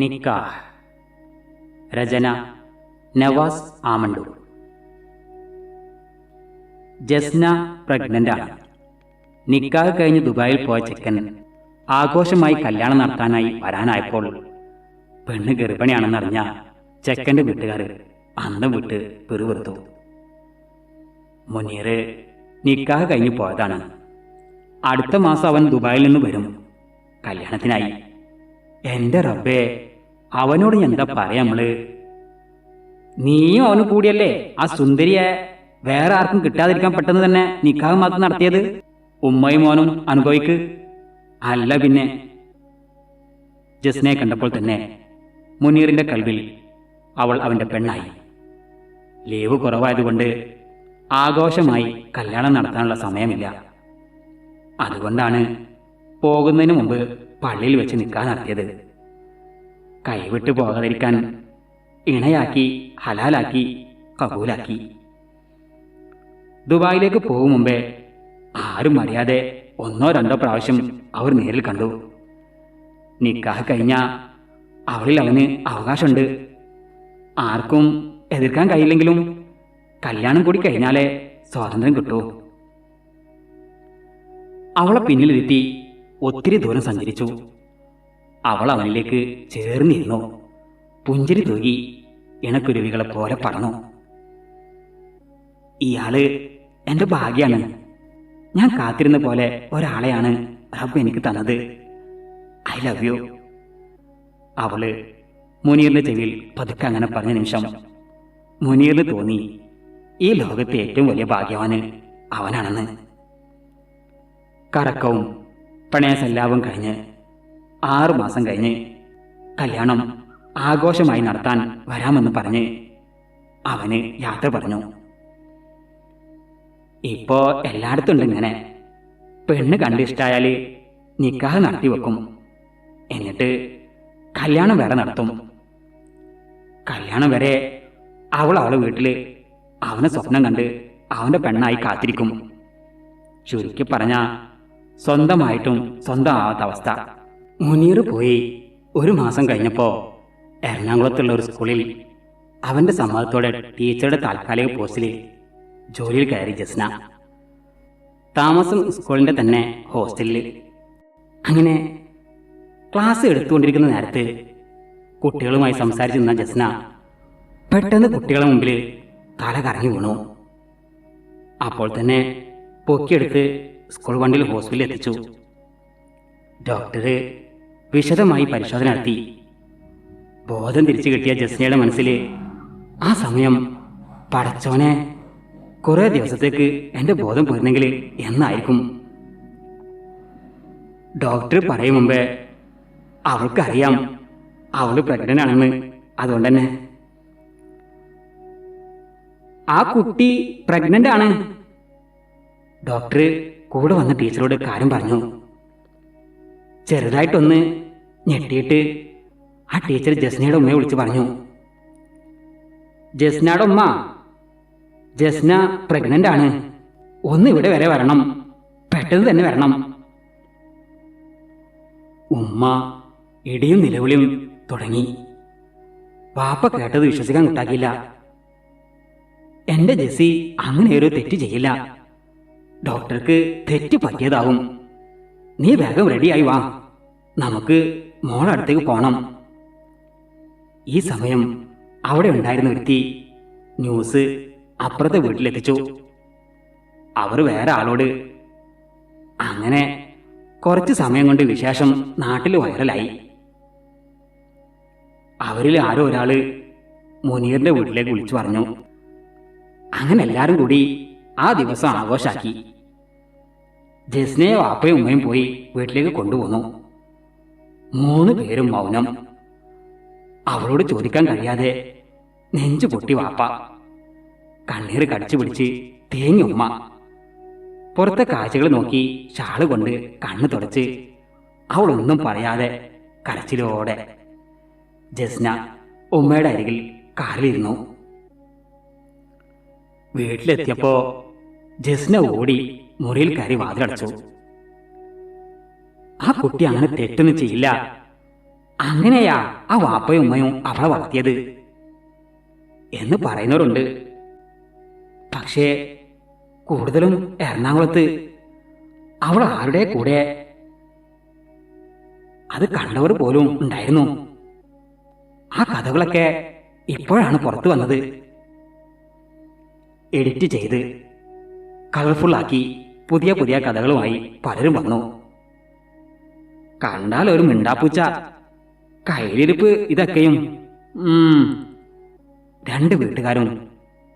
നിക്കാഹ്. രചന നവാസ് ആമണ്ടൂർ. ജസ്ന പ്രഗ്നന്റാണ്. നിക്കാഹ് കഴിഞ്ഞ് ദുബായിൽ പോയ ചെക്കൻ ആഘോഷമായി കല്യാണം നടത്താനായി വരാനായപ്പോൾ പെണ്ണ് ഗർഭിണിയാണെന്നറിഞ്ഞ ചെക്കൻ്റെ വീട്ടുകാർ അന്തം വിട്ട് പിറുവിറുത്തു. മുനീർ നിക്കാഹ് കഴിഞ്ഞ് പോയതാണ്. അടുത്ത മാസം അവൻ ദുബായിൽ നിന്ന് വരും കല്യാണത്തിനായി. എൻ്റെ റബ്ബേ, അവനോട് എന്താ പറയാ നമ്മള്? നീയും അവന് കൂടിയല്ലേ ആ സുന്ദരിയെ വേറെ ആർക്കും കിട്ടാതിരിക്കാൻ പെട്ടെന്ന് തന്നെ നിക്കാഹ് മാത്രം നടത്തിയത്? ഉമ്മയും മോനും അനുഭവിക്ക്. അല്ല പിന്നെ. ജസ്നയെ കണ്ടപ്പോൾ തന്നെ മുനീറിന്റെ കൽവിൽ അവൾ അവന്റെ പെണ്ണായി. ലീവ് കുറവായതുകൊണ്ട് ആഘോഷമായി കല്യാണം നടത്താനുള്ള സമയമില്ല. അതുകൊണ്ടാണ് പോകുന്നതിന് മുമ്പ് പള്ളിയിൽ വെച്ച് നിക്കാഹ് നടത്തിയത്. കൈവിട്ട് പോകാതിരിക്കാൻ ഇണയാക്കി, ഹലാലാക്കി, കബൂലാക്കി. ദുബായിലേക്ക് പോകും മുമ്പേ ആരും അറിയാതെ 1-2 പ്രാവശ്യം അവർ നേരിൽ കണ്ടു. നിക്കാഹ് കഴിഞ്ഞ അവളിൽ അവന് അവകാശമുണ്ട്. ആർക്കും എതിർക്കാൻ കഴിയില്ലെങ്കിലും കല്യാണം കൂടി കഴിഞ്ഞാലേ സ്വാതന്ത്ര്യം കിട്ടൂ. അവളെ പിന്നിലിരുത്തി ഒത്തിരി ദൂരം സഞ്ചരിച്ചു. അവൾ അവനിലേക്ക് ചേർന്നിരുന്നു. പുഞ്ചിരി തൂകി ഇണക്കുരുവികളെ പോലെ പറന്നു. ഇയാള് എൻ്റെ ഭാഗ്യാണ്. ഞാൻ കാത്തിരുന്ന പോലെ ഒരാളെയാണ് റബ്ബ് എനിക്ക് തന്നത്. I love you. അവള് മുനീറിന്റെ ചെവിയിൽ പതുക്കെ അങ്ങനെ പറഞ്ഞ നിമിഷം മുനീറിന് തോന്നി ഈ ലോകത്തെ ഏറ്റവും വലിയ ഭാഗ്യവാന് അവനാണെന്ന്. കറക്കവും പ്രണയസല്ലാപം കഴിഞ്ഞ് 6 മാസം കഴിഞ്ഞ് കല്യാണം ആഘോഷമായി നടത്താൻ വരാമെന്ന് പറഞ്ഞ് അവന് യാത്ര പറഞ്ഞു. ഇപ്പോ എല്ലായിടത്തും ഉണ്ട് ഇങ്ങനെ. പെണ്ണ് കണ്ടിഷ്ടായാല് നിക്കാഹ് നടത്തി വെക്കും. എന്നിട്ട് കല്യാണം വേറെ നടത്തും. കല്യാണം വരെ അവളെ വീട്ടില് അവനെ സ്വപ്നം കണ്ട് അവന്റെ പെണ്ണായി കാത്തിരിക്കും. ചുരുക്കി പറഞ്ഞ സ്വന്തമായിട്ടും സ്വന്തമാവാത്ത അവസ്ഥ. മുനീർ പോയി 1 മാസം കഴിഞ്ഞപ്പോ എറണാകുളത്തുള്ള ഒരു സ്കൂളിൽ അവന്റെ സമ്മതത്തോടെ ടീച്ചറുടെ താൽക്കാലിക പോസ്റ്റിൽ ജോലിയിൽ കയറി ജസ്ന. താമസം സ്കൂളിന്റെ തന്നെ ഹോസ്റ്റലിൽ. അങ്ങനെ ക്ലാസ് എടുത്തുകൊണ്ടിരിക്കുന്ന നേരത്ത് കുട്ടികളുമായി സംസാരിച്ചു നിന്ന ജസ്ന പെട്ടെന്ന് കുട്ടികളുടെ മുമ്പിൽ തല കറങ്ങി വീണു. അപ്പോൾ തന്നെ പൊക്കിയെടുത്ത് സ്കൂൾ വണ്ടിയിൽ ഹോസ്പിറ്റലിൽ എത്തിച്ചു. ഡോക്ടർ വിശദമായി പരിശോധന നടത്തി. ബോധം തിരിച്ചു കിട്ടിയ ജസ്നയുടെ മനസ്സിൽ ആ സമയം പടച്ചോനെ, കുറെ ദിവസത്തേക്ക് എൻ്റെ ബോധം പോയിരുന്നെങ്കിൽ എന്നായിരിക്കും. ഡോക്ടർ പറയും മുമ്പേ അവൾക്കറിയാം അവൾ പ്രഗ്നന്റ് ആണെന്ന്. അതുകൊണ്ട് തന്നെ ആ കുട്ടി പ്രഗ്നന്റ് ആണ്. ഡോക്ടർ കൂടെ വന്ന ടീച്ചറോട് കാര്യം പറഞ്ഞു. ചെറുതായിട്ടൊന്ന് ഞെട്ടിയിട്ട് ആ ടീച്ചർ ജസ്നയുടെ ഉമ്മയെ വിളിച്ച് പറഞ്ഞു, ജസ്നയുടെ ഉമ്മ, ജസ്ന പ്രഗ്നന്റ് ആണ്. ഒന്ന് ഇവിടെ വരെ വരണം, പെട്ടെന്ന് തന്നെ വരണം. ഉമ്മ ഇടിയും നിലവിളിയും തുടങ്ങി. വാപ്പ കേട്ടത് വിശ്വസിക്കാൻ കിട്ടാക്കില്ല. എന്റെ ജെസ്സി അങ്ങനെ ഒരു തെറ്റ് ചെയ്യില്ല. ഡോക്ടർക്ക് തെറ്റ് പറ്റിയതാവും. നീ വേഗം റെഡിയായി വാ, നമുക്ക് മോളടുത്തേക്ക് പോണം. ഈ സമയം അവിടെ ഉണ്ടായിരുന്ന വ്യക്തി ന്യൂസ് അപ്പുറത്തെ വീട്ടിലെത്തിച്ചു. അവർ വേറെ ആളോട്. അങ്ങനെ കുറച്ച് സമയം കൊണ്ട് വിശേഷം നാട്ടിൽ വൈറലായി. അവരിൽ ആരോ ഒരാള് മുനീറിന്റെ വീട്ടിലേക്ക് വിളിച്ചു പറഞ്ഞു. അങ്ങനെ എല്ലാരും കൂടി ആ ദിവസം ആഘോഷാക്കി. ജസ്നയെ വാപ്പയും ഉമ്മയും പോയി വീട്ടിലേക്ക് കൊണ്ടുപോന്നു. 3 പേരും മൗനം. അവളോട് ചോദിക്കാൻ കഴിയാതെ നെഞ്ചു പൊട്ടി വാപ്പ. കണ്ണീർ കടിച്ചു പിടിച്ച് തേങ്ങി ഉമ്മ. പുറത്തെ കാഴ്ചകൾ നോക്കി ഷാള് കൊണ്ട് കണ്ണ് തുടച്ച് അവളൊന്നും പറയാതെ കരച്ചിലോടെ ജസ്ന ഉമ്മയുടെ അരികിൽ കാറിലിരുന്നു. വീട്ടിലെത്തിയപ്പോ ജസ്ന ഓടി മുറിയിൽ കയറി വാതിലടച്ചു. ആ കുട്ടി അങ്ങനെ തെറ്റൊന്നും ചെയ്യില്ല, അങ്ങനെയാ ആ വാപ്പയും ഉമ്മയും അവളെ വളർത്തിയത് എന്ന് പറയുന്നവരുണ്ട്. പക്ഷേ കൂടുതലും എറണാകുളത്ത് അവൾ ആരുടെ കൂടെ അത് കണ്ടവർ പോലും ഉണ്ടായിരുന്നു. ആ കഥകളൊക്കെ ഇപ്പോഴാണ് പുറത്തു വന്നത്. എഡിറ്റ് ചെയ്ത് കളർഫുള്ളാക്കി പുതിയ പുതിയ കഥകളുമായി പലരും വന്നു. കണ്ടാൽ ഒരു മിണ്ടാപ്പൂച്ച, കയ്യിലിരിപ്പ് ഇതൊക്കെയും. രണ്ട് വീട്ടുകാരും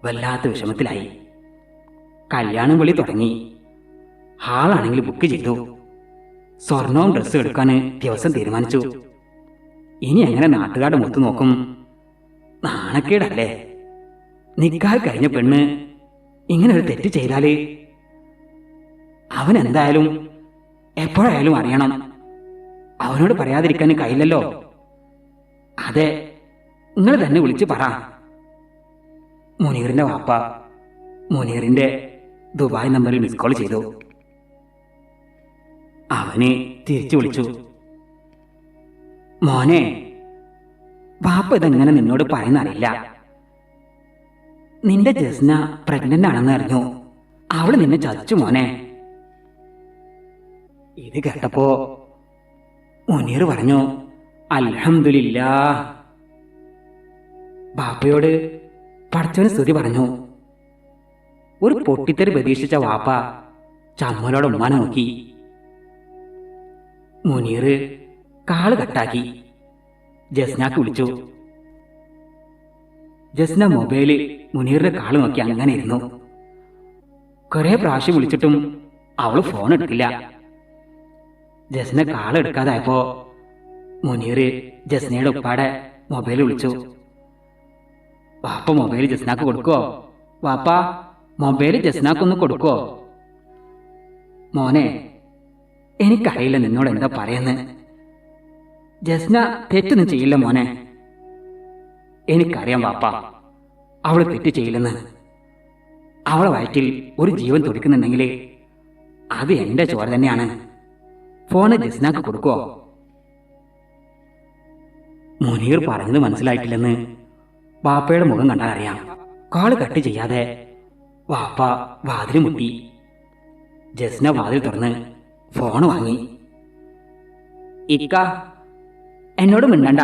വല്ലാത്ത വിഷമത്തിലായി. കല്യാണം വിളി തുടങ്ങി. ഹാളാണെങ്കിൽ ബുക്ക് ചെയ്തു. സ്വർണവും ഡ്രസ്സും എടുക്കാൻ ദിവസം തീരുമാനിച്ചു. ഇനി എങ്ങനെ നാട്ടുകാരുടെ മുത്തു നോക്കും? നാണക്കേടല്ലേ? നിക്കാഹ് കഴിഞ്ഞ പെണ്ണ് ഇങ്ങനെ ഒരു തെറ്റ് ചെയ്താല് അവൻ എന്തായാലും എപ്പോഴായാലും അറിയണം. അവനോട് പറയാതിരിക്കാൻ കഴിയില്ലല്ലോ. അതെ, നിങ്ങൾ തന്നെ വിളിച്ചു പറ. മുനീറിന്റെ വാപ്പ മുനീറിന്റെ ദുബായ് നമ്പറിൽ മിസ് കോൾ ചെയ്തു. അവന് തിരിച്ചു വിളിച്ചു. മോനെ, വാപ്പ ഇതെങ്ങനെ നിന്നോട് പറയുന്നറിയില്ല. നിന്റെ ജസ്ന പ്രഗ്നന്റ് ആണെന്ന് അറിഞ്ഞു. അവള് നിന്നെ ചതിച്ചു മോനെ. ഇത് കേട്ടപ്പോ മുനീർ പറഞ്ഞു, അൽഹംദുലില്ലാ. ബാപ്പയോട് പടച്ചവന് സ്തുതി പറഞ്ഞു. ഒരു പൊട്ടിത്തെറി പ്രതീക്ഷിച്ച വാപ്പ ചമ്മലോടെ ഉമ്മാനെ നോക്കി. മുനീർ കാള് കട്ടാക്കി ജസ്നാക്ക് വിളിച്ചു. ജസ്ന മൊബൈല് മുനീറിന്റെ കാള് നോക്കി അങ്ങനെ ഇരുന്നു. കുറെ പ്രാവശ്യം വിളിച്ചിട്ടും അവള് ഫോൺ എടുക്കില്ല. ജസ്ന കാള് എടുക്കാതായപ്പോ മുനീർ ജസ്നയുടെ ഉപ്പാടെ മൊബൈൽ വിളിച്ചു. വാപ്പ മൊബൈൽ ജസ്നാക്ക് കൊടുക്കോ? വാപ്പ മൊബൈൽ ജസ്നാക്കൊന്ന് കൊടുക്കോ? മോനെ, എനിക്കറിയില്ല നിന്നോട് എന്താ പറയുന്നത്. ജസ്ന തെറ്റൊന്നും ചെയ്യില്ല മോനെ. എനിക്കറിയാം വാപ്പ, അവള് തെറ്റ് ചെയ്യില്ലെന്ന്. അവളെ വയറ്റിൽ ഒരു ജീവൻ തുടിക്കുന്നുണ്ടെങ്കിൽ അത് എന്റെ ചോര തന്നെയാണ്. ഫോണ് ജസ്നാക്ക് കൊടുക്കോ? മുനീർ പറഞ്ഞത് മനസ്സിലായിട്ടില്ലെന്ന് വാപ്പയുടെ മുഖം കണ്ടാൽ അറിയാം. കാള് കട്ട് ചെയ്യാതെ വാപ്പ വാതിൽ മുട്ടി. ജസ്ന വാതിൽ തുറന്ന് ഫോൺ വാങ്ങി. ഇക്ക, എന്നോട് മിണ്ടണ്ട.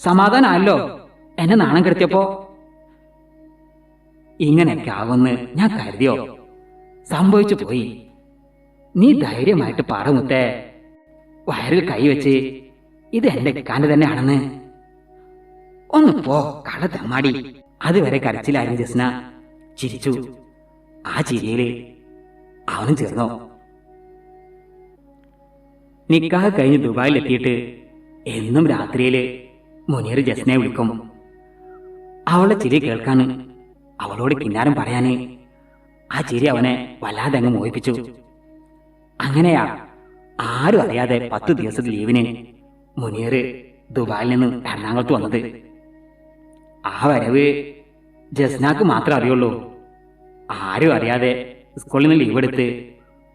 സമാധാനമല്ലോ എന്നെ നാണം കെടുത്തിയപ്പോ. ഇങ്ങനെയൊക്കെ ആവുമെന്ന് ഞാൻ കരുതിയോ? സംഭവിച്ചു പോയി. നീ ധൈര്യമായിട്ട് പറമുത്തേ. വയറിൽ കൈവച്ച് ഇത് എന്റെ ഇക്കാന്റെ തന്നെയാണെന്ന്. ഒന്ന് പോ കള തെമ്മാടി. അതുവരെ കരച്ചിലായിരുന്നു ജസ്ന. ചിരിച്ചു. ആ ചിരിയില് അവനും ചേർന്നു. നിക്കാഹ് കഴിഞ്ഞ് ദുബായിലെത്തിയിട്ട് എന്നും രാത്രിയില് മുനീർ ജസ്നയെ വിളിക്കും. അവളുടെ ചിരി കേൾക്കാൻ, അവളോട് കിന്നാരം പറയാന്. ആ ചിരി അവനെ വല്ലാതെ അങ്ങ് മോഹിപ്പിച്ചു. അങ്ങനെയാ ആരും അറിയാതെ 10 ദിവസത്തെ ലീവിന് മുനീർ ദുബായിൽ നിന്ന് എറണാകുളത്ത് വന്നത്. ആ വരവ് ജസ്നാക്ക് മാത്രമേ അറിയുള്ളൂ. ആരും അറിയാതെ സ്കൂളിൽ നിന്ന് ലീവ് എടുത്ത്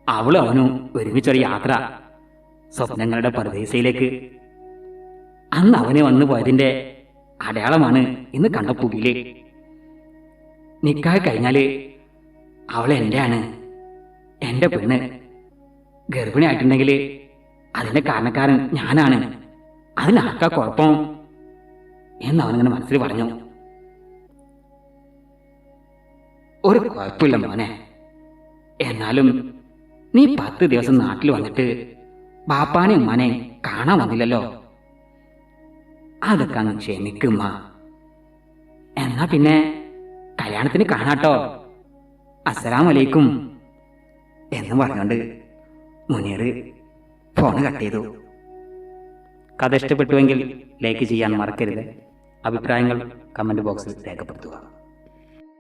അവളും അവനും ഒരുമിച്ചൊരു യാത്ര സ്വപ്നങ്ങളുടെ പരദേശയിലേക്ക്. അന്ന് അവന് വന്നു പോയതിന്റെ അടയാളമാണ് ഇന്ന് കണ്ട പുകില്. നിക്കാഹ് കഴിഞ്ഞാല് അവൾ എന്റെയാണ്, എന്റെ പെണ്ണ്. ഗർഭിണിയായിട്ടുണ്ടെങ്കിൽ അതിന്റെ കാരണക്കാരൻ ഞാനാണ്. അതിനാർക്കാ കുഴപ്പം എന്നവനിങ്ങനെ മനസ്സിൽ പറഞ്ഞു. ഒരു കുഴപ്പമില്ല മോനെ. എന്നാലും നീ 10 ദിവസം നാട്ടിൽ വന്നിട്ട് ബാപ്പാനെ ഉമ്മാനെ കാണാൻ വന്നില്ലല്ലോ. അതൊക്കെ അങ്ങ് ക്ഷമിക്കുമ്മ. എന്നാ പിന്നെ കല്യാണത്തിന് കാണാട്ടോ. അസ്സലാമലൈക്കും എന്ന് പറഞ്ഞുകൊണ്ട് മുനീർ ഫോൺ കട്ട് ചെയ്തു. കഥ ഇഷ്ടപ്പെട്ടുവെങ്കിൽ ലൈക്ക് ചെയ്യാൻ മറക്കരുത്. അഭിപ്രായങ്ങൾ കമന്റ് ബോക്സിൽ രേഖപ്പെടുത്തുക.